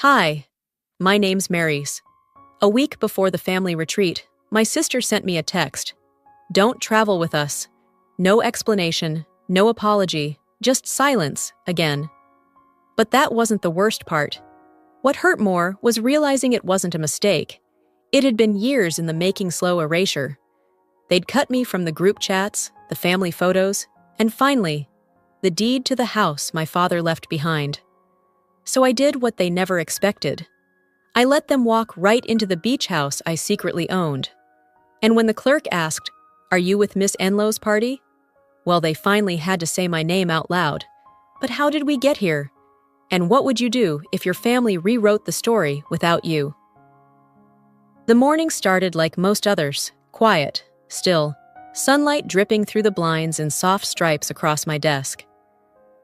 Hi, my name's Marys. A week before the family retreat, my sister sent me a text. Don't travel with us. No explanation, no apology, just silence, again. But that wasn't the worst part. What hurt more was realizing it wasn't a mistake. It had been years in the making slow erasure. They'd cut me from the group chats, the family photos, and finally, the deed to the house my father left behind. So I did what they never expected. I let them walk right into the beach house I secretly owned. And when the clerk asked, "Are you with Miss Enlow's party?" Well, they finally had to say my name out loud. But how did we get here? And what would you do if your family rewrote the story without you? The morning started like most others, quiet, still, sunlight dripping through the blinds in soft stripes across my desk.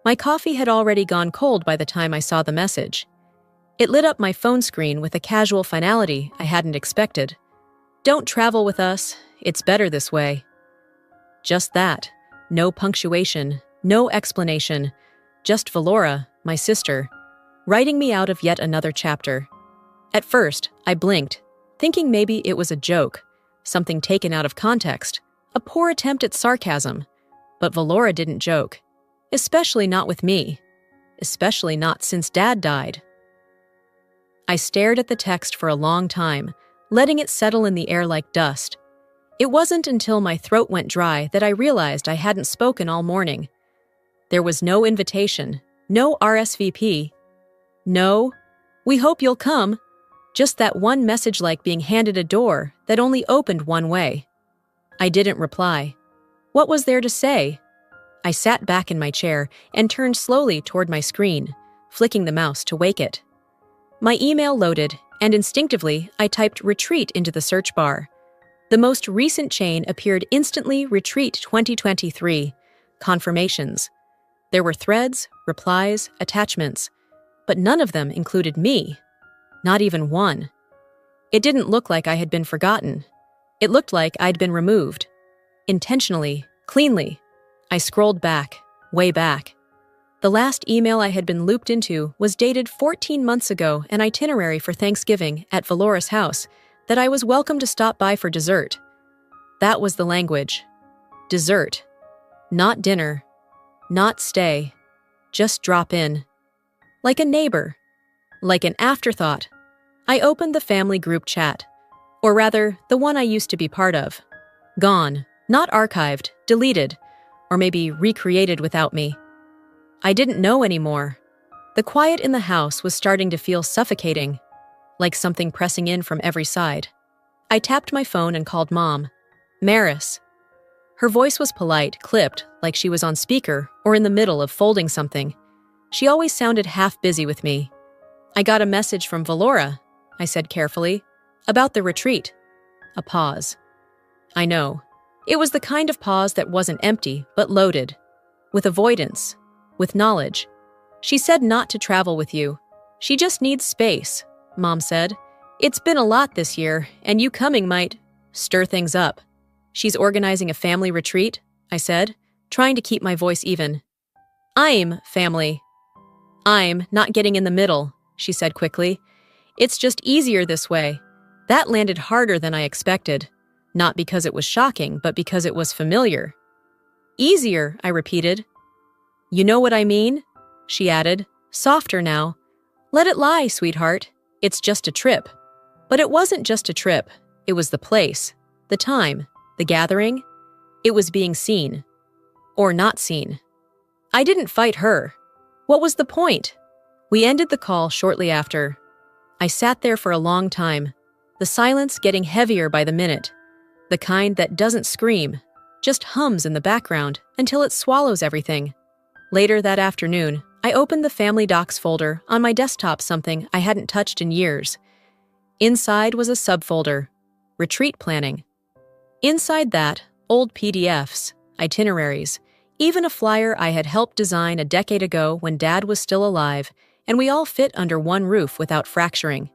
My coffee had already gone cold by the time I saw the message. It lit up my phone screen with a casual finality I hadn't expected. Don't travel with us, it's better this way. Just that. No punctuation, no explanation. Just Valora, my sister, writing me out of yet another chapter. At first, I blinked, thinking maybe it was a joke, something taken out of context, a poor attempt at sarcasm. But Valora didn't joke. Especially not with me. Especially not since Dad died. I stared at the text for a long time, letting it settle in the air like dust. It wasn't until my throat went dry that I realized I hadn't spoken all morning. There was no invitation, no RSVP. No, "We hope you'll come." Just that one message like being handed a door that only opened one way. I didn't reply. What was there to say? I sat back in my chair and turned slowly toward my screen, flicking the mouse to wake it. My email loaded, and instinctively, I typed retreat into the search bar. The most recent chain appeared instantly: Retreat 2023. Confirmations. There were threads, replies, attachments, but none of them included me. Not even one. It didn't look like I had been forgotten. It looked like I'd been removed. Intentionally, cleanly. I scrolled back, way back. The last email I had been looped into was dated 14 months ago, an itinerary for Thanksgiving at Valora's house, that I was welcome to stop by for dessert. That was the language. Dessert. Not dinner. Not stay. Just drop in. Like a neighbor. Like an afterthought. I opened the family group chat. Or rather, the one I used to be part of. Gone. Not archived. Deleted. Or maybe recreated without me. I didn't know anymore. The quiet in the house was starting to feel suffocating, like something pressing in from every side. I tapped my phone and called Mom. Marys. Her voice was polite, clipped, like she was on speaker or in the middle of folding something. She always sounded half busy with me. "I got a message from Valora," I said carefully, "about the retreat." A pause. I know. It was the kind of pause that wasn't empty, but loaded. With avoidance. With knowledge. "She said not to travel with you. She just needs space," Mom said. "It's been a lot this year, and you coming might stir things up." "She's organizing a family retreat," I said, trying to keep my voice even. "I'm family." "I'm not getting in the middle," she said quickly. "It's just easier this way." That landed harder than I expected. Not because it was shocking, but because it was familiar. "Easier," I repeated. "You know what I mean?" she added, softer now. "Let it lie, sweetheart. It's just a trip." But it wasn't just a trip. It was the place, the time, the gathering. It was being seen. Or not seen. I didn't fight her. What was the point? We ended the call shortly after. I sat there for a long time, the silence getting heavier by the minute. The kind that doesn't scream, just hums in the background until it swallows everything. Later that afternoon, I opened the family docs folder on my desktop, something I hadn't touched in years. Inside was a subfolder, retreat planning. Inside that, old PDFs, itineraries, even a flyer I had helped design a decade ago when Dad was still alive, and we all fit under one roof without fracturing.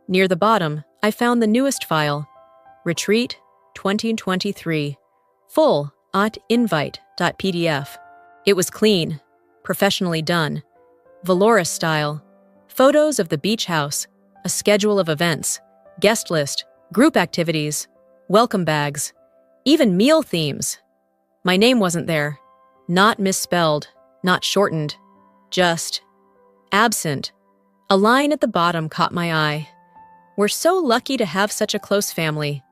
Near the bottom, I found the newest file, Retreat 2023, full invite.pdf. It was clean, professionally done, Valora style, Photos of the beach house, a schedule of events, guest list, group activities, welcome bags, even meal themes. My name wasn't there. Not misspelled, not shortened, just absent. A line at the bottom caught my eye. We're so lucky to have such a close family.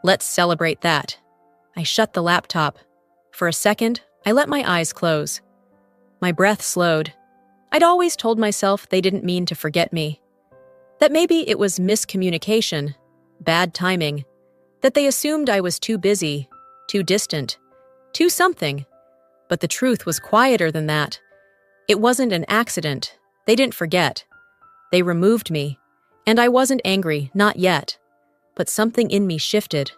Let's celebrate that. I shut the laptop. For a second, I let my eyes close. My breath slowed. I'd always told myself they didn't mean to forget me. That maybe it was miscommunication, bad timing, that they assumed I was too busy, too distant, too something. But the truth was quieter than that. It wasn't an accident. They didn't forget. They removed me. And I wasn't angry, not yet. But something in me shifted.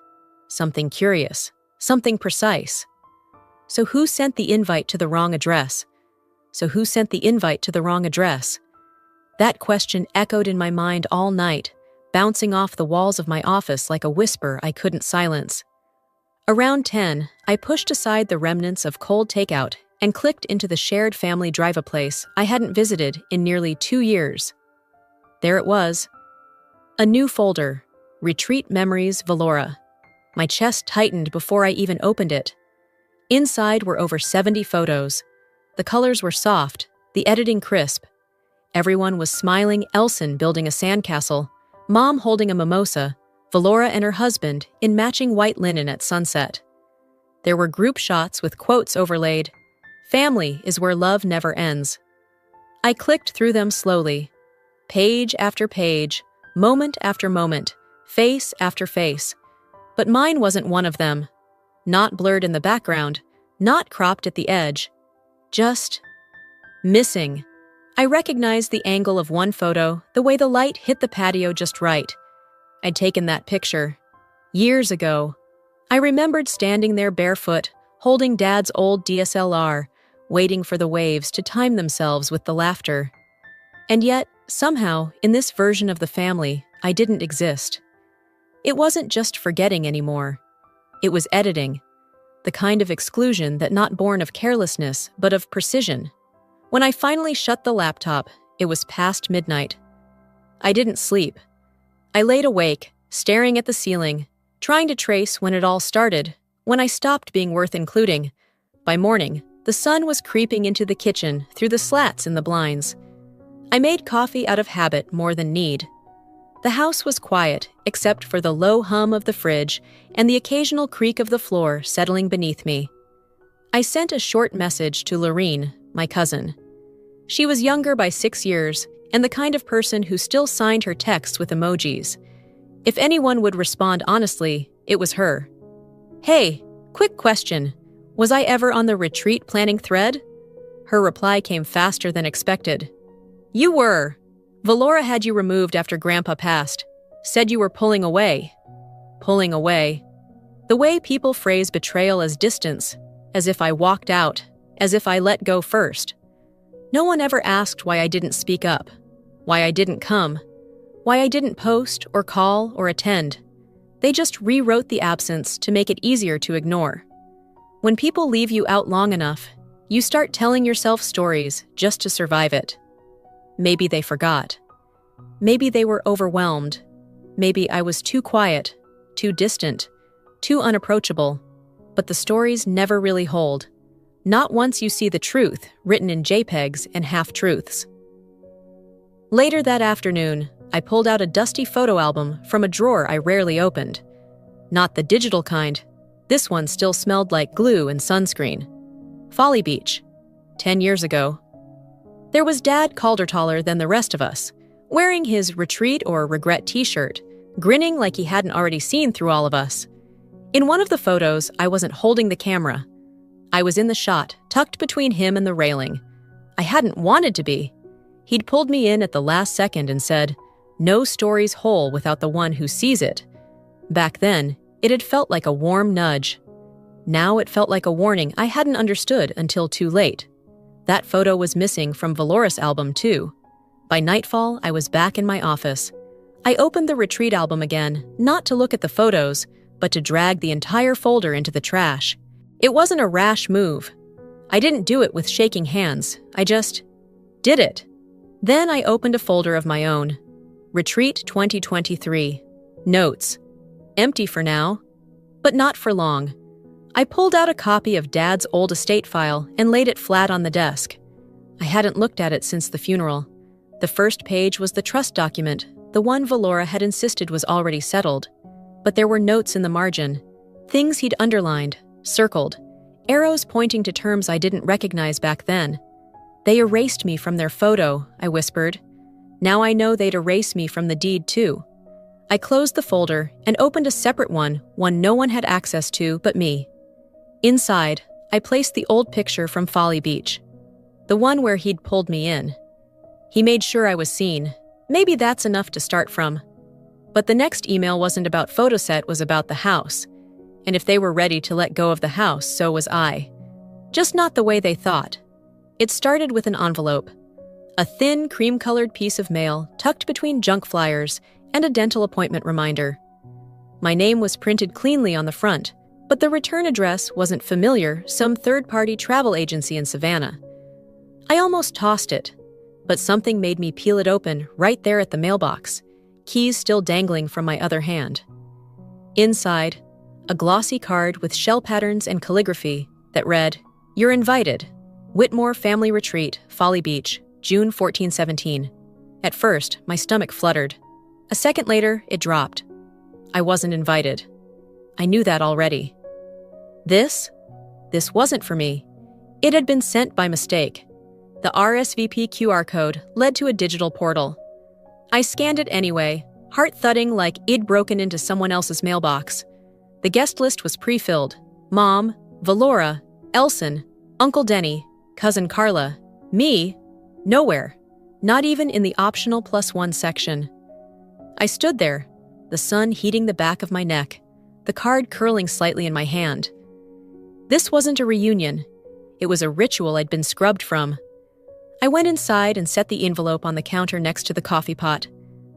Something curious. Something precise. So who sent the invite to the wrong address? That question echoed in my mind all night, bouncing off the walls of my office like a whisper I couldn't silence. Around 10, I pushed aside the remnants of cold takeout and clicked into the shared family drive-a-place I hadn't visited in nearly 2 years. There it was. A new folder, Retreat Memories Valora. My chest tightened before I even opened it. Inside were over 70 photos. The colors were soft, the editing crisp. Everyone was smiling, Elson building a sandcastle, Mom holding a mimosa, Valora and her husband in matching white linen at sunset. There were group shots with quotes overlaid. Family is where love never ends. I clicked through them slowly. Page after page, moment after moment, face after face. But mine wasn't one of them. Not blurred in the background, not cropped at the edge. Just missing. I recognized the angle of one photo, the way the light hit the patio just right. I'd taken that picture. Years ago. I remembered standing there barefoot, holding Dad's old DSLR, waiting for the waves to time themselves with the laughter. And yet, somehow, in this version of the family, I didn't exist. It wasn't just forgetting anymore. It was editing. The kind of exclusion that not born of carelessness, but of precision. When I finally shut the laptop, it was past midnight. I didn't sleep. I laid awake, staring at the ceiling, trying to trace when it all started, when I stopped being worth including. By morning, the sun was creeping into the kitchen through the slats in the blinds. I made coffee out of habit more than need. The house was quiet, except for the low hum of the fridge and the occasional creak of the floor settling beneath me. I sent a short message to Lorene, my cousin. She was younger by 6 years and the kind of person who still signed her texts with emojis. If anyone would respond honestly, it was her. Hey, quick question. Was I ever on the retreat planning thread? Her reply came faster than expected. You were. Valora had you removed after Grandpa passed. Said you were pulling away. Pulling away. The way people phrase betrayal as distance, as if I walked out, as if I let go first. No one ever asked why I didn't speak up, why I didn't come, why I didn't post or call or attend. They just rewrote the absence to make it easier to ignore. When people leave you out long enough, you start telling yourself stories just to survive it. Maybe they forgot. Maybe they were overwhelmed. Maybe I was too quiet, too distant, too unapproachable. But the stories never really hold. Not once you see the truth written in JPEGs and half-truths. Later that afternoon, I pulled out a dusty photo album from a drawer I rarely opened. Not the digital kind. This one still smelled like glue and sunscreen. Folly Beach. 10 years ago. There was Dad Caldertaller than the rest of us, wearing his retreat or regret t-shirt, grinning like he hadn't already seen through all of us. In one of the photos, I wasn't holding the camera. I was in the shot, tucked between him and the railing. I hadn't wanted to be. He'd pulled me in at the last second and said, "No story's whole without the one who sees it." Back then, it had felt like a warm nudge. Now it felt like a warning I hadn't understood until too late. That photo was missing from Valora's album, too. By nightfall, I was back in my office. I opened the retreat album again, not to look at the photos, but to drag the entire folder into the trash. It wasn't a rash move. I didn't do it with shaking hands. I just did it. Then I opened a folder of my own. Retreat 2023. Notes. Empty for now, but not for long. I pulled out a copy of Dad's old estate file and laid it flat on the desk. I hadn't looked at it since the funeral. The first page was the trust document, the one Valora had insisted was already settled. But there were notes in the margin, things he'd underlined, circled, arrows pointing to terms I didn't recognize back then. They erased me from their photo, I whispered. Now I know they'd erase me from the deed too. I closed the folder and opened a separate one no one had access to but me. Inside, I placed the old picture from Folly Beach, the one where he'd pulled me in. He made sure I was seen. Maybe that's enough to start from. But the next email wasn't about Photoset, was about the house. And if they were ready to let go of the house, so was I. Just not the way they thought. It started with an envelope. A thin, cream-colored piece of mail tucked between junk flyers and a dental appointment reminder. My name was printed cleanly on the front, but the return address wasn't familiar, some third-party travel agency in Savannah. I almost tossed it, but something made me peel it open right there at the mailbox, keys still dangling from my other hand. Inside, a glossy card with shell patterns and calligraphy that read, "You're invited. Whitmore Family Retreat, Folly Beach, June 1417. At first, my stomach fluttered. A second later, it dropped. I wasn't invited. I knew that already. This wasn't for me. It had been sent by mistake. The RSVP QR code led to a digital portal. I scanned it anyway, heart thudding like it'd broken into someone else's mailbox. The guest list was pre-filled. Mom, Valora, Elson, Uncle Denny, Cousin Carla, me, nowhere. Not even in the optional +1 section. I stood there, the sun heating the back of my neck, the card curling slightly in my hand. This wasn't a reunion. It was a ritual I'd been scrubbed from. I went inside and set the envelope on the counter next to the coffee pot.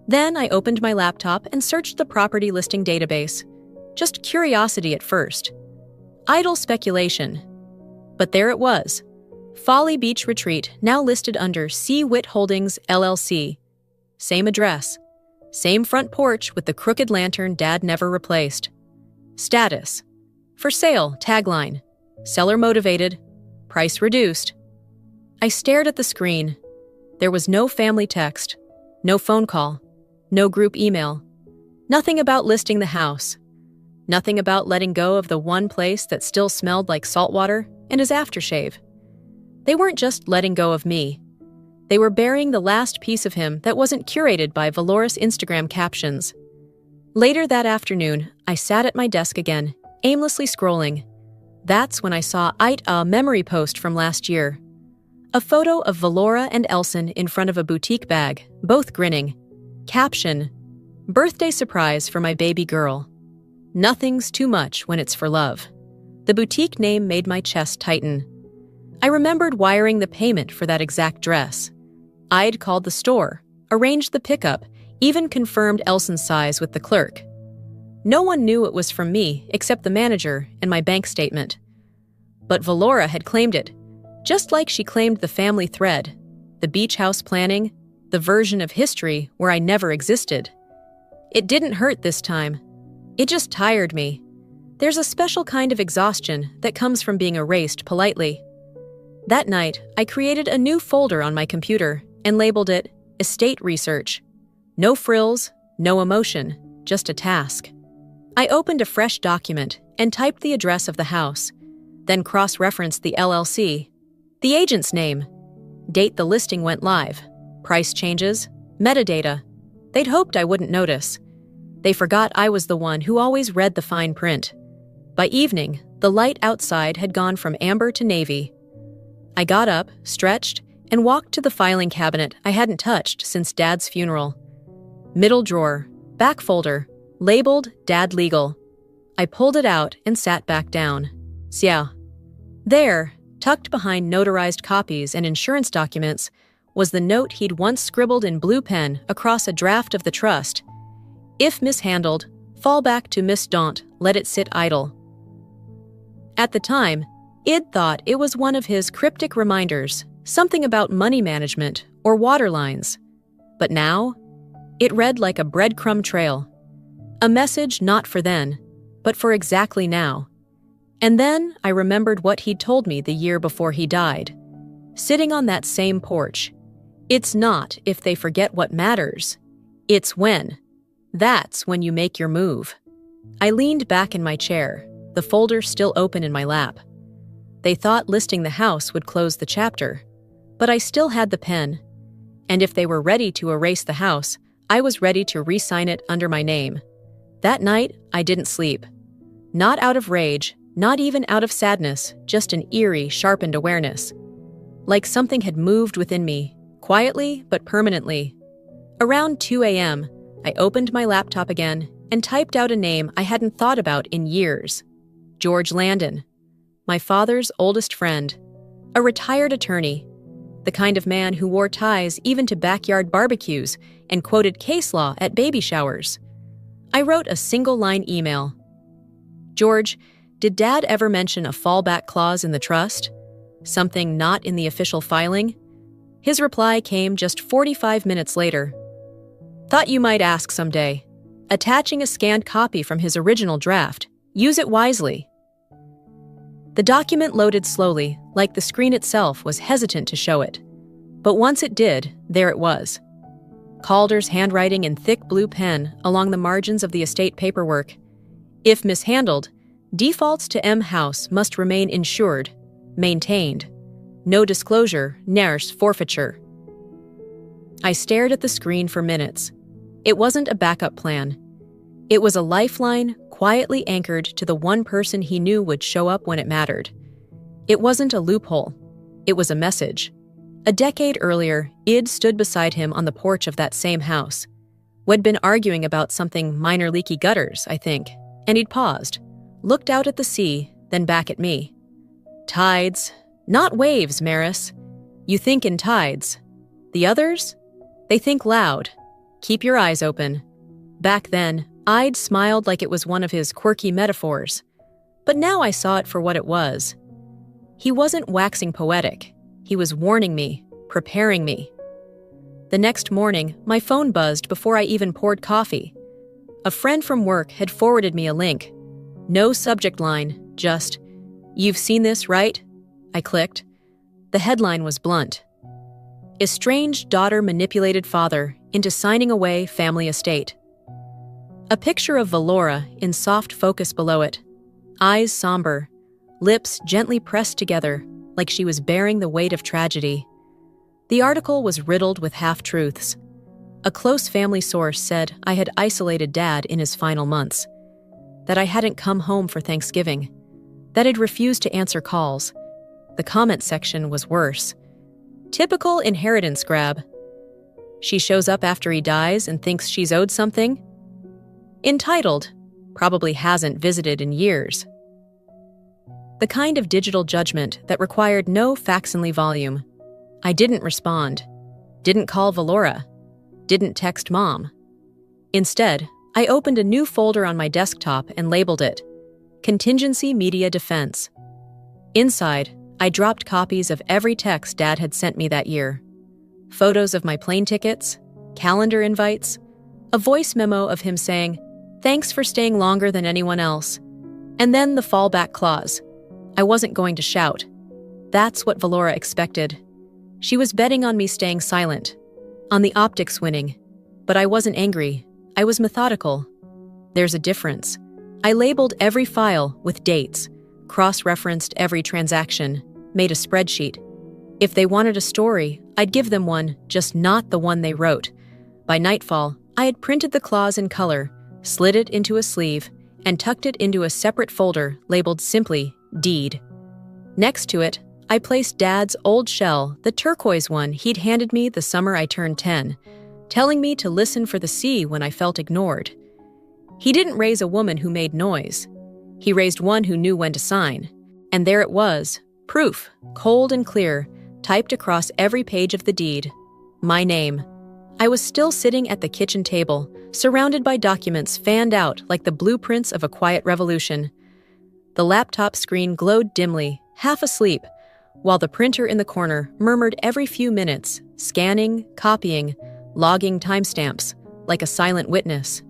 Then I opened my laptop and searched the property listing database. Just curiosity at first. Idle speculation. But there it was. Folly Beach Retreat, now listed under C. Witt Holdings, LLC. Same address. Same front porch with the crooked lantern Dad never replaced. Status. For sale, tagline. Seller motivated. Price reduced. I stared at the screen. There was no family text, no phone call, no group email. Nothing about listing the house. Nothing about letting go of the one place that still smelled like saltwater and his aftershave. They weren't just letting go of me. They were burying the last piece of him that wasn't curated by Valoris Instagram captions. Later that afternoon, I sat at my desk again, aimlessly scrolling. That's when I saw a memory post from last year. A photo of Valora and Elson in front of a boutique bag, both grinning. Caption, "Birthday surprise for my baby girl. Nothing's too much when it's for love." The boutique name made my chest tighten. I remembered wiring the payment for that exact dress. I'd called the store, arranged the pickup, even confirmed Elson's size with the clerk. No one knew it was from me except the manager and my bank statement. But Valora had claimed it, just like she claimed the family thread, the beach house planning, the version of history where I never existed. It didn't hurt this time. It just tired me. There's a special kind of exhaustion that comes from being erased politely. That night, I created a new folder on my computer and labeled it Estate Research. No frills, no emotion, just a task. I opened a fresh document and typed the address of the house, then cross-referenced the LLC, the agent's name, date the listing went live, price changes, metadata. They'd hoped I wouldn't notice. They forgot I was the one who always read the fine print. By evening, the light outside had gone from amber to navy. I got up, stretched, and walked to the filing cabinet I hadn't touched since Dad's funeral. Middle drawer, back folder, labeled Dad Legal. I pulled it out and sat back down. There, tucked behind notarized copies and insurance documents, was the note he'd once scribbled in blue pen across a draft of the trust. If mishandled, fall back to Miss Daunt, let it sit idle. At the time, Id thought it was one of his cryptic reminders, something about money management or water lines. But now, it read like a breadcrumb trail. A message not for then, but for exactly now. And then I remembered what he'd told me the year before he died. Sitting on that same porch. It's not if they forget what matters. It's when. That's when you make your move. I leaned back in my chair, the folder still open in my lap. They thought listing the house would close the chapter, but I still had the pen. And if they were ready to erase the house, I was ready to re-sign it under my name. That night, I didn't sleep. Not out of rage, not even out of sadness, just an eerie, sharpened awareness. Like something had moved within me, quietly but permanently. Around 2 a.m., I opened my laptop again and typed out a name I hadn't thought about in years. George Landon. My father's oldest friend. A retired attorney. The kind of man who wore ties even to backyard barbecues and quoted case law at baby showers. I wrote a single-line email. George, did Dad ever mention a fallback clause in the trust? Something not in the official filing? His reply came just 45 minutes later. Thought you might ask someday. Attaching a scanned copy from his original draft. Use it wisely. The document loaded slowly, like the screen itself was hesitant to show it. But once it did, there it was. Calder's handwriting in thick blue pen along the margins of the estate paperwork. If mishandled, defaults to M House must remain insured, maintained. No disclosure, nurse forfeiture. I stared at the screen for minutes. It wasn't a backup plan. It was a lifeline quietly anchored to the one person he knew would show up when it mattered. It wasn't a loophole. It was a message. A decade earlier, Id stood beside him on the porch of that same house. We'd been arguing about something minor leaky gutters, I think, and he'd paused, looked out at the sea, then back at me. Tides, not waves, Maris. You think in tides. The others? They think loud. Keep your eyes open. Back then, I'd smiled like it was one of his quirky metaphors. But now I saw it for what it was. He wasn't waxing poetic. He was warning me, preparing me. The next morning, my phone buzzed before I even poured coffee. A friend from work had forwarded me a link. No subject line, just, "You've seen this, right?" I clicked. The headline was blunt. Estranged daughter manipulated father into signing away family estate. A picture of Valora in soft focus below it. Eyes somber, lips gently pressed together like she was bearing the weight of tragedy. The article was riddled with half-truths. A close family source said I had isolated Dad in his final months, that I hadn't come home for Thanksgiving, that I'd refused to answer calls. The comment section was worse. Typical inheritance grab. She shows up after he dies and thinks she's owed something. Entitled, probably hasn't visited in years. The kind of digital judgment that required no facsimile volume. I didn't respond. Didn't call Valora. Didn't text Mom. Instead, I opened a new folder on my desktop and labeled it Contingency Media Defense. Inside, I dropped copies of every text Dad had sent me that year. Photos of my plane tickets, calendar invites, a voice memo of him saying, "Thanks for staying longer than anyone else." And then the fallback clause. I wasn't going to shout. That's what Valora expected. She was betting on me staying silent, on the optics winning. But I wasn't angry. I was methodical. There's a difference. I labeled every file with dates, cross-referenced every transaction, made a spreadsheet. If they wanted a story, I'd give them one, just not the one they wrote. By nightfall, I had printed the clause in color, slid it into a sleeve, and tucked it into a separate folder labeled simply Deed. Next to it, I placed Dad's old shell, the turquoise one he'd handed me the summer I turned 10, telling me to listen for the sea when I felt ignored. He didn't raise a woman who made noise. He raised one who knew when to sign. And there it was, proof, cold and clear, typed across every page of the deed. My name. I was still sitting at the kitchen table, surrounded by documents fanned out like the blueprints of a quiet revolution. The laptop screen glowed dimly, half asleep, while the printer in the corner murmured every few minutes, scanning, copying, logging timestamps, like a silent witness.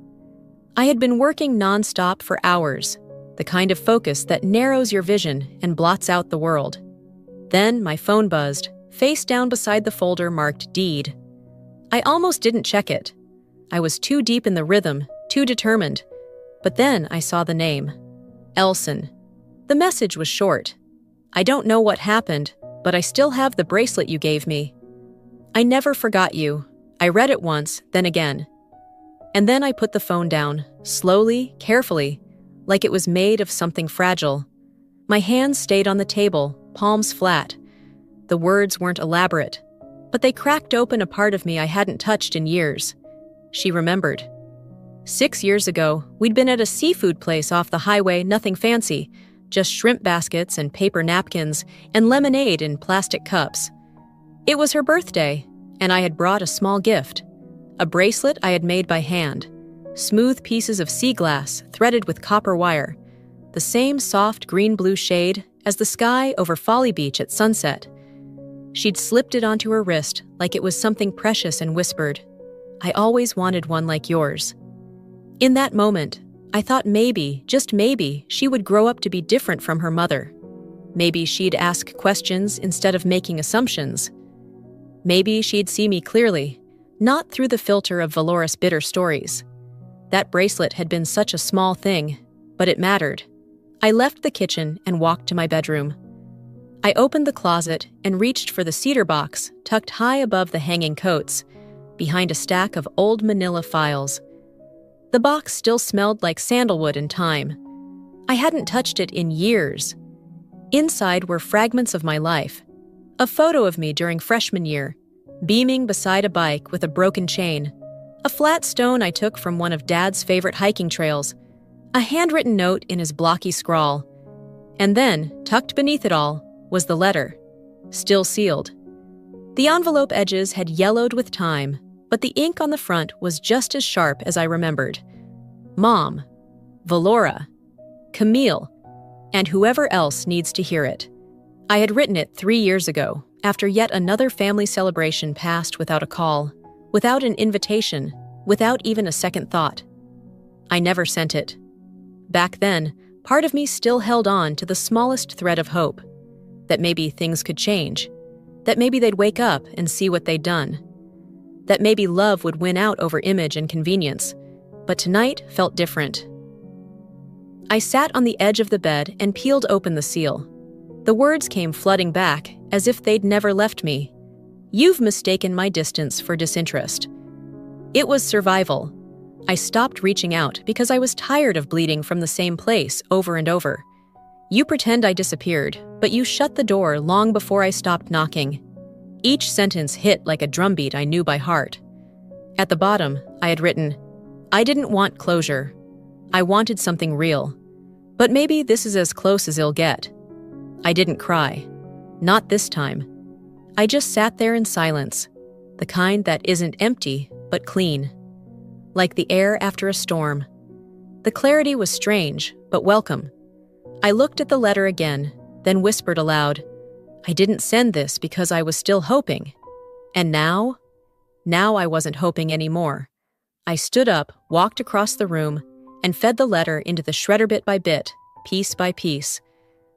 I had been working nonstop for hours, the kind of focus that narrows your vision and blots out the world. Then my phone buzzed, face down beside the folder marked Deed. I almost didn't check it. I was too deep in the rhythm, too determined. But then I saw the name. Elson. The message was short. I don't know what happened, but I still have the bracelet you gave me. I never forgot you. I read it once, then again. And then I put the phone down, slowly, carefully, like it was made of something fragile. My hands stayed on the table, palms flat. The words weren't elaborate, but they cracked open a part of me I hadn't touched in years. She remembered. 6 years ago, we'd been at a seafood place off the highway, nothing fancy, just shrimp baskets and paper napkins and lemonade in plastic cups. It was her birthday, and I had brought a small gift. A bracelet I had made by hand. Smooth pieces of sea glass threaded with copper wire. The same soft green-blue shade as the sky over Folly Beach at sunset. She'd slipped it onto her wrist like it was something precious and whispered, "I always wanted one like yours." In that moment, I thought maybe, just maybe, she would grow up to be different from her mother. Maybe she'd ask questions instead of making assumptions. Maybe she'd see me clearly, not through the filter of valorous bitter stories. That bracelet had been such a small thing, but it mattered. I left the kitchen and walked to my bedroom. I opened the closet and reached for the cedar box tucked high above the hanging coats, behind a stack of old manila files. The box still smelled like sandalwood and thyme. I hadn't touched it in years. Inside were fragments of my life. A photo of me during freshman year, beaming beside a bike with a broken chain. A flat stone I took from one of Dad's favorite hiking trails. A handwritten note in his blocky scrawl. And then, tucked beneath it all, was the letter, still sealed. The envelope edges had yellowed with time, but the ink on the front was just as sharp as I remembered. Mom, Valora, Camille, and whoever else needs to hear it. I had written it 3 years ago, after yet another family celebration passed without a call, without an invitation, without even a second thought. I never sent it. Back then, part of me still held on to the smallest thread of hope, that maybe things could change, that maybe they'd wake up and see what they'd done, that maybe love would win out over image and convenience, but tonight felt different. I sat on the edge of the bed and peeled open the seal. The words came flooding back, as if they'd never left me. "You've mistaken my distance for disinterest." It was survival. I stopped reaching out because I was tired of bleeding from the same place over and over. You pretend I disappeared, but you shut the door long before I stopped knocking. Each sentence hit like a drumbeat I knew by heart. At the bottom, I had written, "I didn't want closure. I wanted something real. But maybe this is as close as it'll get." I didn't cry. Not this time. I just sat there in silence, the kind that isn't empty, but clean. Like the air after a storm. The clarity was strange, but welcome. I looked at the letter again, then whispered aloud, "I didn't send this because I was still hoping." And now? Now I wasn't hoping anymore. I stood up, walked across the room, and fed the letter into the shredder bit by bit, piece by piece.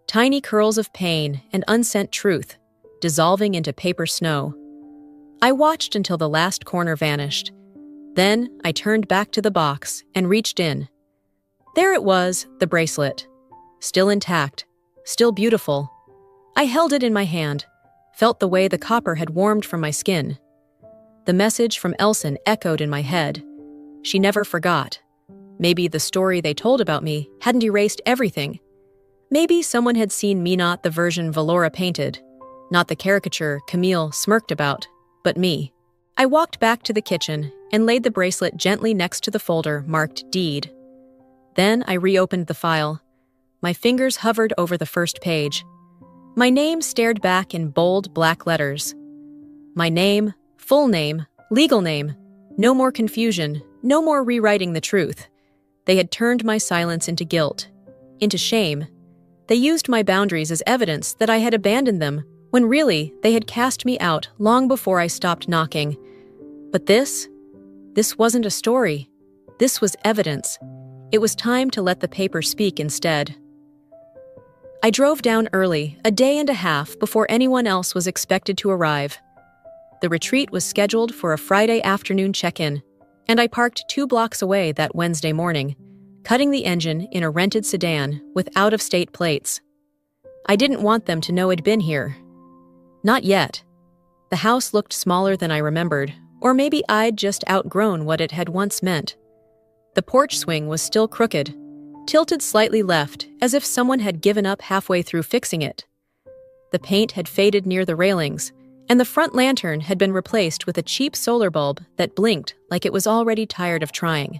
Tiny curls of pain and unsent truth, dissolving into paper snow. I watched until the last corner vanished. Then I turned back to the box and reached in. There it was, the bracelet. Still intact, still beautiful. I held it in my hand, felt the way the copper had warmed from my skin. The message from Elson echoed in my head. She never forgot. Maybe the story they told about me hadn't erased everything. Maybe someone had seen me, not the version Valora painted, not the caricature Camille smirked about, but me. I walked back to the kitchen and laid the bracelet gently next to the folder marked Deed. Then I reopened the file. My fingers hovered over the first page. My name stared back in bold black letters. My name, full name, legal name. No more confusion, no more rewriting the truth. They had turned my silence into guilt, into shame. They used my boundaries as evidence that I had abandoned them when really they had cast me out long before I stopped knocking. But this wasn't a story. This was evidence. It was time to let the paper speak instead. I drove down early, a day and a half before anyone else was expected to arrive. The retreat was scheduled for a Friday afternoon check-in, and I parked 2 blocks away that Wednesday morning, cutting the engine in a rented sedan with out-of-state plates. I didn't want them to know I'd been here. Not yet. The house looked smaller than I remembered, or maybe I'd just outgrown what it had once meant. The porch swing was still crooked, tilted slightly left, as if someone had given up halfway through fixing it. The paint had faded near the railings, and the front lantern had been replaced with a cheap solar bulb that blinked like it was already tired of trying.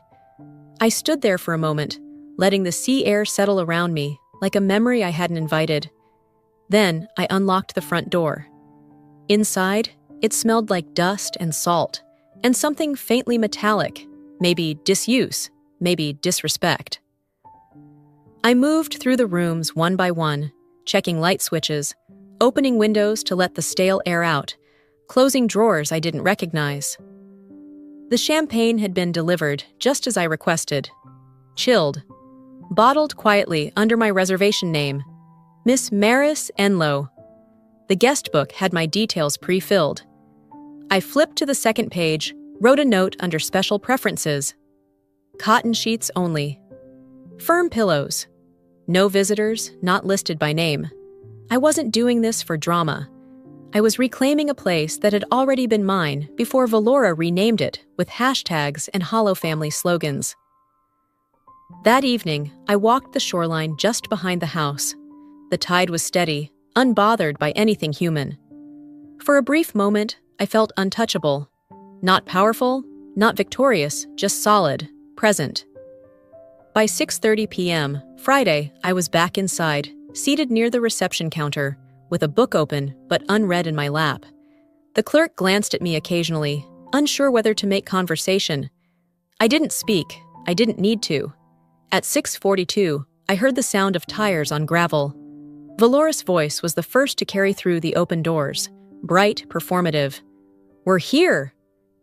I stood there for a moment, letting the sea air settle around me like a memory I hadn't invited. Then I unlocked the front door. Inside, it smelled like dust and salt, and something faintly metallic, maybe disuse, maybe disrespect. I moved through the rooms one by one, checking light switches, opening windows to let the stale air out, closing drawers I didn't recognize. The champagne had been delivered just as I requested. Chilled. Bottled quietly under my reservation name, Miss Maris Enlow. The guest book had my details pre-filled. I flipped to the second page, wrote a note under special preferences. Cotton sheets only. Firm pillows. No visitors, not listed by name. I wasn't doing this for drama. I was reclaiming a place that had already been mine before Valora renamed it with hashtags and Hollow Family slogans. That evening, I walked the shoreline just behind the house. The tide was steady, unbothered by anything human. For a brief moment, I felt untouchable. Not powerful, not victorious, just solid, present. By 6:30 p.m., Friday, I was back inside, seated near the reception counter, with a book open but unread in my lap. The clerk glanced at me occasionally, unsure whether to make conversation. I didn't speak. I didn't need to. At 6:42, I heard the sound of tires on gravel. Valora's voice was the first to carry through the open doors, bright, performative. "We're here!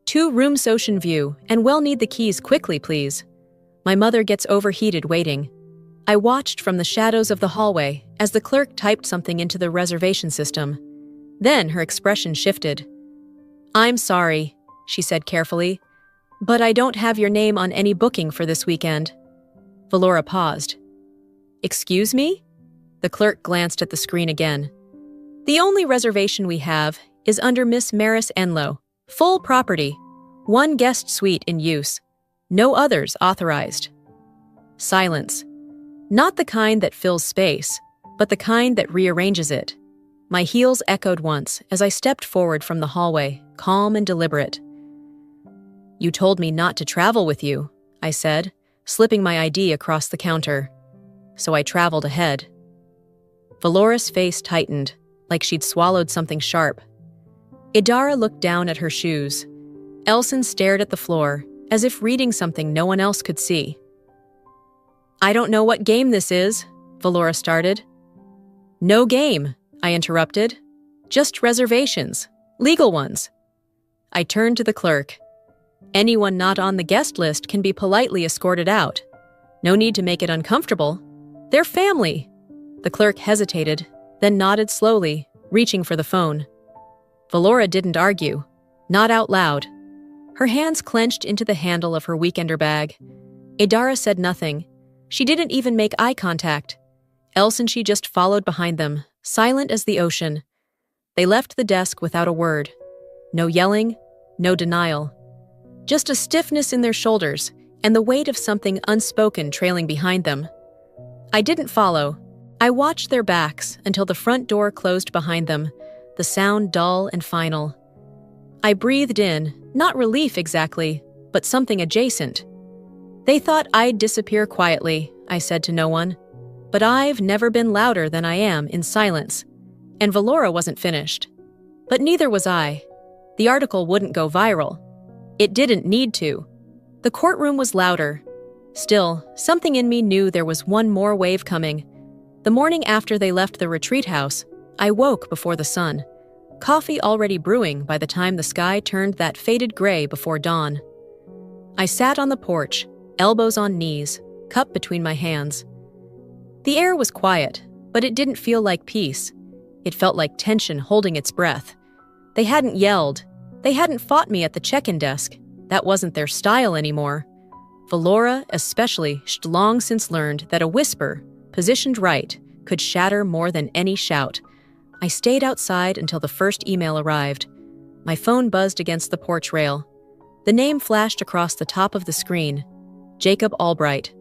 2 rooms ocean view, and we'll need the keys quickly, please." My mother gets overheated waiting. I watched from the shadows of the hallway as the clerk typed something into the reservation system. Then her expression shifted. "I'm sorry," she said carefully, "but I don't have your name on any booking for this weekend." Valora paused. "Excuse me?" The clerk glanced at the screen again. "The only reservation we have is under Miss Maris Enlow. Full property. 1 guest suite in use. No others authorized." Silence. Not the kind that fills space, but the kind that rearranges it. My heels echoed once as I stepped forward from the hallway, calm and deliberate. "You told me not to travel with you," I said, slipping my ID across the counter. So I traveled ahead. Valora's face tightened, like she'd swallowed something sharp. Idara looked down at her shoes. Elson stared at the floor, as if reading something no one else could see. "I don't know what game this is," Valora started. "No game," I interrupted. "Just reservations. Legal ones." I turned to the clerk. "Anyone not on the guest list can be politely escorted out. No need to make it uncomfortable. They're family." The clerk hesitated, then nodded slowly, reaching for the phone. Valora didn't argue. Not out loud. Her hands clenched into the handle of her weekender bag. Idara said nothing. She didn't even make eye contact. Else and she just followed behind them, silent as the ocean. They left the desk without a word. No yelling, no denial. Just a stiffness in their shoulders and the weight of something unspoken trailing behind them. I didn't follow. I watched their backs until the front door closed behind them, the sound dull and final. I breathed in, not relief exactly, but something adjacent. "They thought I'd disappear quietly," I said to no one. "But I've never been louder than I am in silence." And Valora wasn't finished. But neither was I. The article wouldn't go viral. It didn't need to. The courtroom was louder. Still, something in me knew there was one more wave coming. The morning after they left the retreat house, I woke before the sun, coffee already brewing by the time the sky turned that faded gray before dawn. I sat on the porch, elbows on knees, cup between my hands. The air was quiet, but it didn't feel like peace. It felt like tension holding its breath. They hadn't yelled. They hadn't fought me at the check-in desk. That wasn't their style anymore. Valora, especially, she'd long since learned that a whisper, positioned right, could shatter more than any shout. I stayed outside until the first email arrived. My phone buzzed against the porch rail. The name flashed across the top of the screen. Jacob Albright.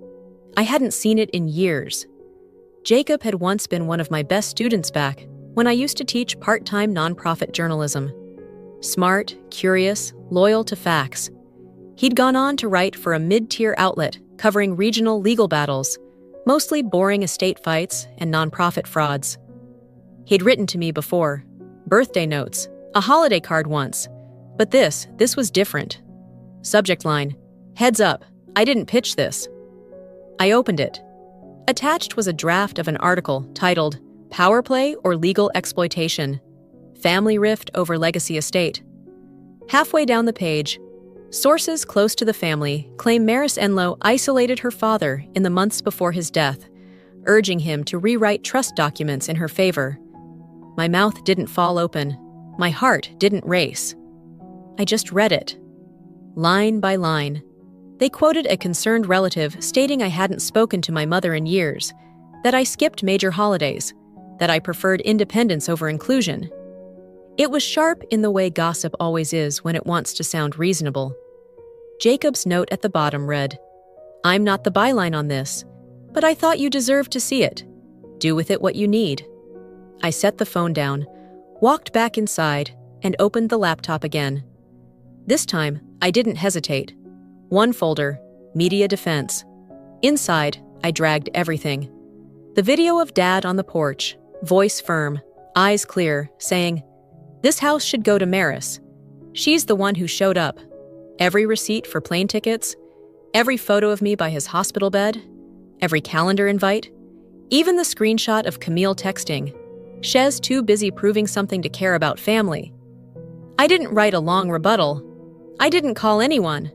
I hadn't seen it in years. Jacob had once been one of my best students back when I used to teach part-time nonprofit journalism. Smart, curious, loyal to facts. He'd gone on to write for a mid-tier outlet covering regional legal battles, mostly boring estate fights and nonprofit frauds. He'd written to me before, birthday notes, a holiday card once, but this was different. Subject line, "Heads up, I didn't pitch this." I opened it. Attached was a draft of an article titled, "Power Play or Legal Exploitation? Family Rift Over Legacy Estate." Halfway down the page, sources close to the family claim Maris Enlow isolated her father in the months before his death, urging him to rewrite trust documents in her favor. My mouth didn't fall open. My heart didn't race. I just read it. Line by line. They quoted a concerned relative stating I hadn't spoken to my mother in years, that I skipped major holidays, that I preferred independence over inclusion. It was sharp in the way gossip always is when it wants to sound reasonable. Jacob's note at the bottom read, "I'm not the byline on this, but I thought you deserved to see it. Do with it what you need." I set the phone down, walked back inside, and opened the laptop again. This time, I didn't hesitate. One folder, Media Defense. Inside, I dragged everything. The video of Dad on the porch, voice firm, eyes clear, saying, "This house should go to Maris. She's the one who showed up. Every receipt for plane tickets, every photo of me by his hospital bed, every calendar invite, even the screenshot of Camille texting, 'Shez too busy proving something to care about family.' I didn't write a long rebuttal. I didn't call anyone.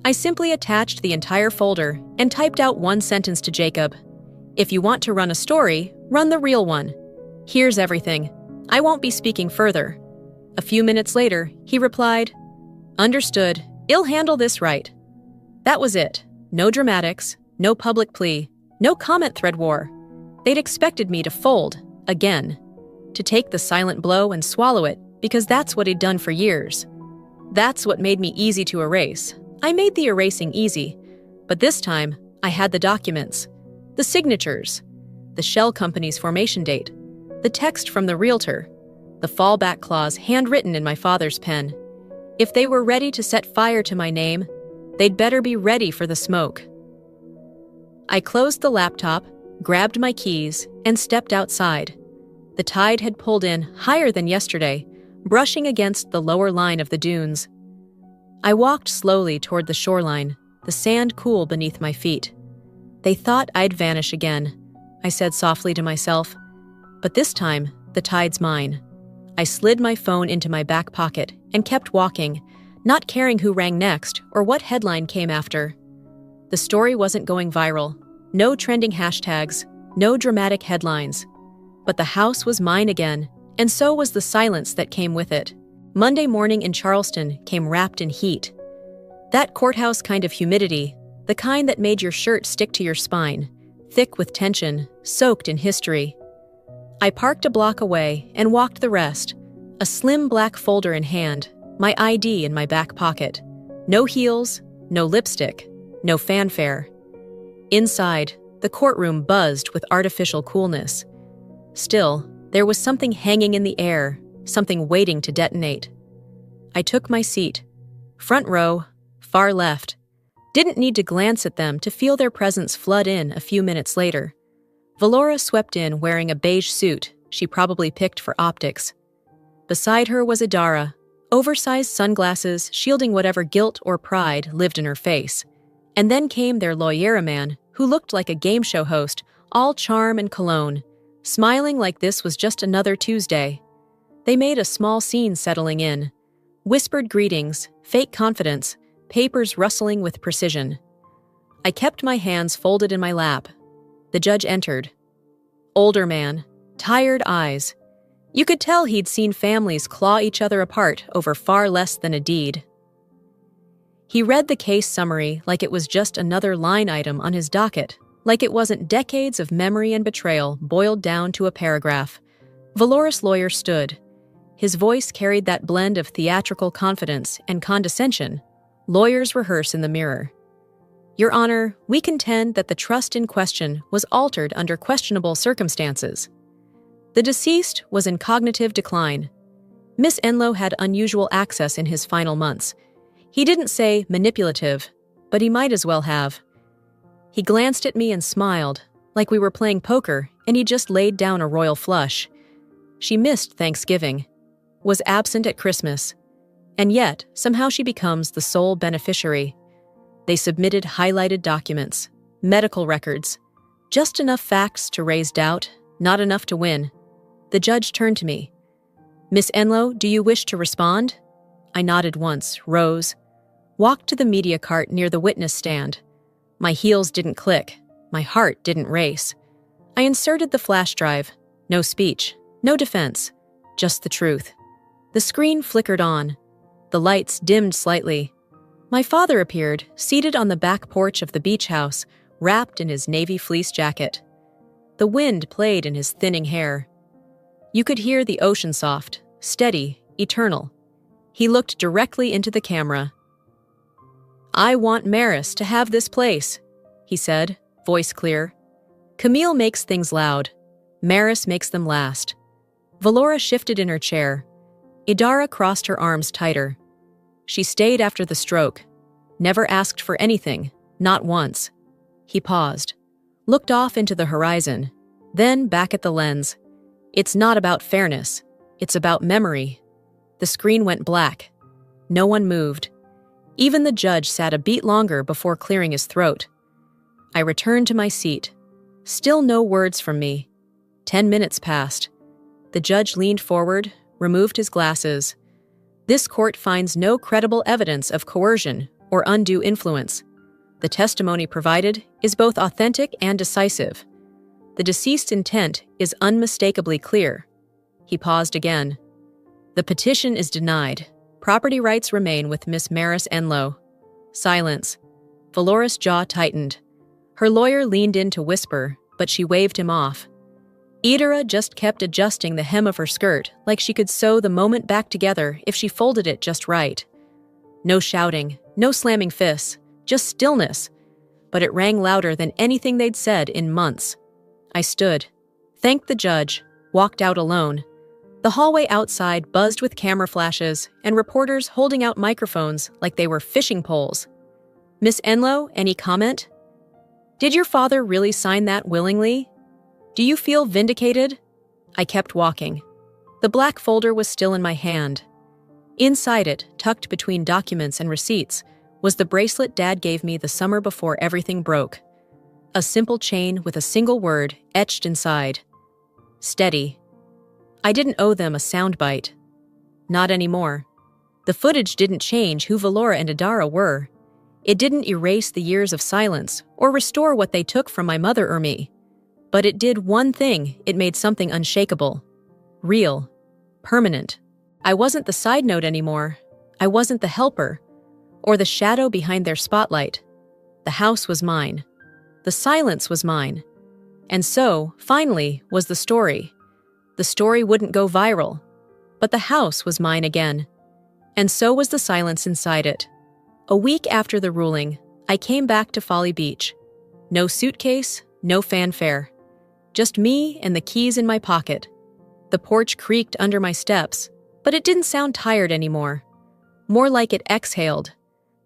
I simply attached the entire folder and typed out one sentence to Jacob. If you want to run a story, run the real one. Here's everything. I won't be speaking further. A few minutes later, he replied, "Understood. I'll handle this right." That was it. No dramatics, no public plea, no comment thread war. They'd expected me to fold, again. To take the silent blow and swallow it, because that's what he'd done for years. That's what made me easy to erase. I made the erasing easy, but this time, I had the documents, the signatures, the shell company's formation date, the text from the realtor, the fallback clause handwritten in my father's pen. If they were ready to set fire to my name, they'd better be ready for the smoke. I closed the laptop, grabbed my keys, and stepped outside. The tide had pulled in higher than yesterday, brushing against the lower line of the dunes. I walked slowly toward the shoreline, the sand cool beneath my feet. They thought I'd vanish again, I said softly to myself. But this time, the tide's mine. I slid my phone into my back pocket and kept walking, not caring who rang next or what headline came after. The story wasn't going viral. No trending hashtags, no dramatic headlines. But the house was mine again, and so was the silence that came with it. Monday morning in Charleston came wrapped in heat. That courthouse kind of humidity, the kind that made your shirt stick to your spine, thick with tension, soaked in history. I parked a block away and walked the rest, a slim black folder in hand, my ID in my back pocket. No heels, no lipstick, no fanfare. Inside, the courtroom buzzed with artificial coolness. Still, there was something hanging in the air, something waiting to detonate. I took my seat. Front row, far left. Didn't need to glance at them to feel their presence flood in a few minutes later. Valora swept in wearing a beige suit she probably picked for optics. Beside her was Idara, oversized sunglasses shielding whatever guilt or pride lived in her face. And then came their Loyera man, who looked like a game show host, all charm and cologne, smiling like this was just another Tuesday. They made a small scene settling in. Whispered greetings, fake confidence, papers rustling with precision. I kept my hands folded in my lap. The judge entered. Older man, tired eyes. You could tell he'd seen families claw each other apart over far less than a deed. He read the case summary like it was just another line item on his docket, like it wasn't decades of memory and betrayal boiled down to a paragraph. Valoris' lawyer stood. His voice carried that blend of theatrical confidence and condescension lawyers rehearse in the mirror. Your Honor, we contend that the trust in question was altered under questionable circumstances. The deceased was in cognitive decline. Miss Enlow had unusual access in his final months. He didn't say manipulative, but he might as well have. He glanced at me and smiled, like we were playing poker and he just laid down a royal flush. She missed Thanksgiving, was absent at Christmas, and yet somehow she becomes the sole beneficiary. They submitted highlighted documents, medical records, just enough facts to raise doubt, not enough to win. The judge turned to me. Miss Enlow, do you wish to respond? I nodded once, rose, walked to the media cart near the witness stand. My heels didn't click. My heart didn't race. I inserted the flash drive. No speech, no defense, just the truth. The screen flickered on. The lights dimmed slightly. My father appeared, seated on the back porch of the beach house, wrapped in his navy fleece jacket. The wind played in his thinning hair. You could hear the ocean soft, steady, eternal. He looked directly into the camera. I want Maris to have this place, he said, voice clear. Camille makes things loud. Maris makes them last. Valora shifted in her chair. Idara crossed her arms tighter. She stayed after the stroke. Never asked for anything, not once. He paused, looked off into the horizon, then back at the lens. It's not about fairness. It's about memory. The screen went black. No one moved. Even the judge sat a beat longer before clearing his throat. I returned to my seat. Still no words from me. 10 minutes passed. The judge leaned forward, removed his glasses. This court finds no credible evidence of coercion or undue influence. The testimony provided is both authentic and decisive. The deceased's intent is unmistakably clear. He paused again. The petition is denied. Property rights remain with Miss Maris Enlow. Silence. Valoris' jaw tightened. Her lawyer leaned in to whisper, but she waved him off. Idara just kept adjusting the hem of her skirt like she could sew the moment back together if she folded it just right. No shouting, no slamming fists, just stillness. But it rang louder than anything they'd said in months. I stood, thanked the judge, walked out alone. The hallway outside buzzed with camera flashes and reporters holding out microphones like they were fishing poles. Miss Enlow, any comment? Did your father really sign that willingly? Do you feel vindicated? I kept walking. The black folder was still in my hand. Inside it, tucked between documents and receipts, was the bracelet Dad gave me the summer before everything broke. A simple chain with a single word etched inside. Steady. I didn't owe them a soundbite. Not anymore. The footage didn't change who Valora and Idara were. It didn't erase the years of silence or restore what they took from my mother or me. But it did one thing. It made something unshakable. Real. Permanent. I wasn't the side note anymore. I wasn't the helper. Or the shadow behind their spotlight. The house was mine. The silence was mine. And so, finally, was the story. The story wouldn't go viral. But the house was mine again. And so was the silence inside it. A week after the ruling, I came back to Folly Beach. No suitcase, no fanfare. Just me and the keys in my pocket. The porch creaked under my steps, but it didn't sound tired anymore. More like it exhaled.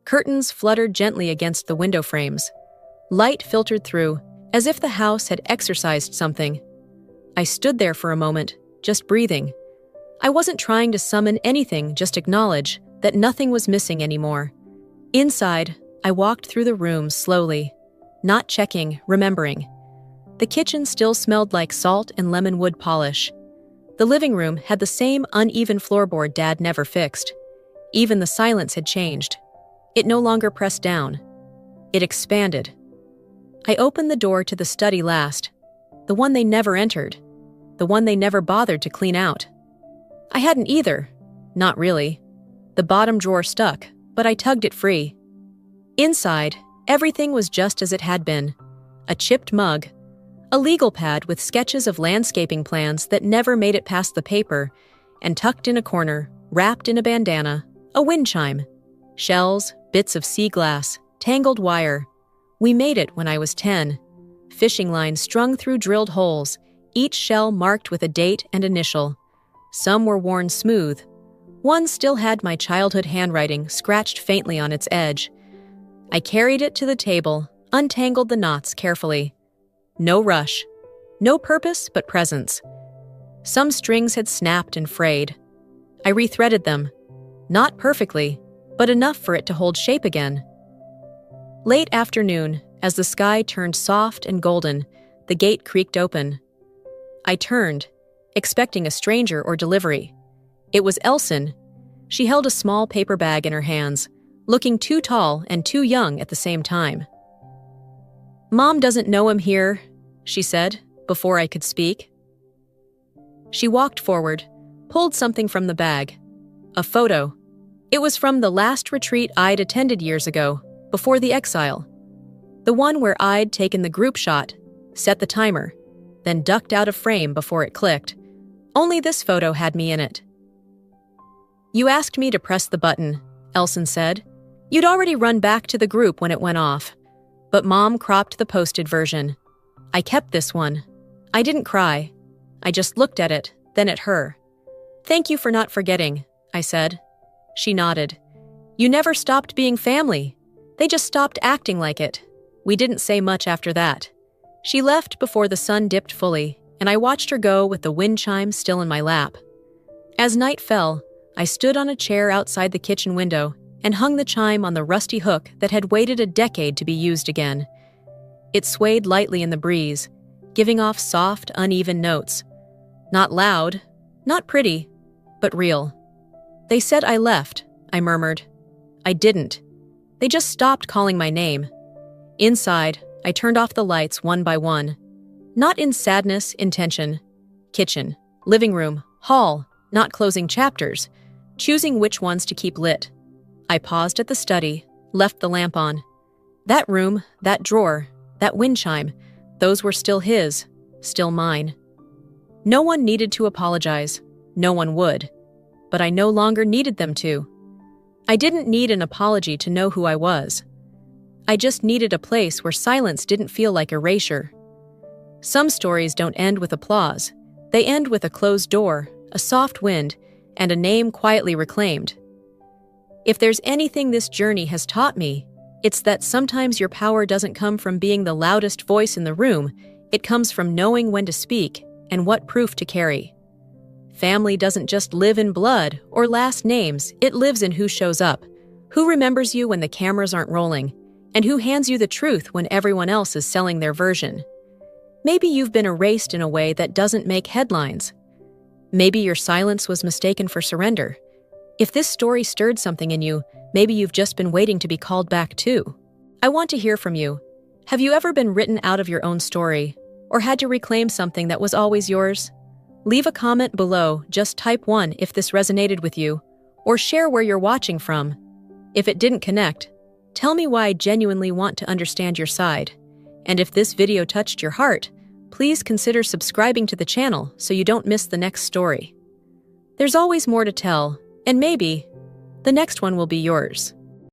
Curtains fluttered gently against the window frames. Light filtered through, as if the house had exorcised something. I stood there for a moment, just breathing. I wasn't trying to summon anything, just acknowledge that nothing was missing anymore. Inside, I walked through the room slowly, not checking, remembering. The kitchen still smelled like salt and lemon wood polish. The living room had the same uneven floorboard Dad never fixed. Even the silence had changed. It no longer pressed down. It expanded. I opened the door to the study last, the one they never entered, the one they never bothered to clean out. I hadn't either. Not really. The bottom drawer stuck, but I tugged it free. Inside, everything was just as it had been. A chipped mug, a legal pad with sketches of landscaping plans that never made it past the paper, and tucked in a corner, wrapped in a bandana, a wind chime. Shells, bits of sea glass, tangled wire. We made it when I was 10. Fishing lines strung through drilled holes, each shell marked with a date and initial. Some were worn smooth. One still had my childhood handwriting scratched faintly on its edge. I carried it to the table, untangled the knots carefully. No rush. No purpose but presence. Some strings had snapped and frayed. I rethreaded them. Not perfectly, but enough for it to hold shape again. Late afternoon, as the sky turned soft and golden, the gate creaked open. I turned, expecting a stranger or delivery. It was Elson. She held a small paper bag in her hands, looking too tall and too young at the same time. "Mom doesn't know him here," she said, before I could speak. She walked forward, pulled something from the bag. A photo. It was from the last retreat I'd attended years ago, before the exile. The one where I'd taken the group shot, set the timer, then ducked out of frame before it clicked. Only this photo had me in it. "You asked me to press the button," Elson said. "You'd already run back to the group when it went off. But Mom cropped the posted version. I kept this one. I didn't cry. I just looked at it, then at her. "Thank you for not forgetting," I said. She nodded. "You never stopped being family. They just stopped acting like it." We didn't say much after that. She left before the sun dipped fully, and I watched her go with the wind chime still in my lap. As night fell, I stood on a chair outside the kitchen window and hung the chime on the rusty hook that had waited a decade to be used again. It swayed lightly in the breeze, giving off soft, uneven notes. Not loud, not pretty, but real. "They said I left," I murmured. I didn't. They just stopped calling my name. Inside, I turned off the lights one by one. Not in sadness, intention. Kitchen, living room, hall, not closing chapters, choosing which ones to keep lit. I paused at the study, left the lamp on. That room, that drawer, that wind chime, those were still his, still mine. No one needed to apologize. No one would. But I no longer needed them to. I didn't need an apology to know who I was. I just needed a place where silence didn't feel like erasure. Some stories don't end with applause. They end with a closed door, a soft wind, and a name quietly reclaimed. If there's anything this journey has taught me, it's that sometimes your power doesn't come from being the loudest voice in the room. It comes from knowing when to speak and what proof to carry. Family doesn't just live in blood or last names, it lives in who shows up, who remembers you when the cameras aren't rolling, and who hands you the truth when everyone else is selling their version. Maybe you've been erased in a way that doesn't make headlines. Maybe your silence was mistaken for surrender. If this story stirred something in you, maybe you've just been waiting to be called back too. I want to hear from you. Have you ever been written out of your own story, or had to reclaim something that was always yours? Leave a comment below, just type 1 if this resonated with you, or share where you're watching from. If it didn't connect, tell me why I genuinely want to understand your side. And if this video touched your heart, please consider subscribing to the channel so you don't miss the next story. There's always more to tell, and maybe the next one will be yours.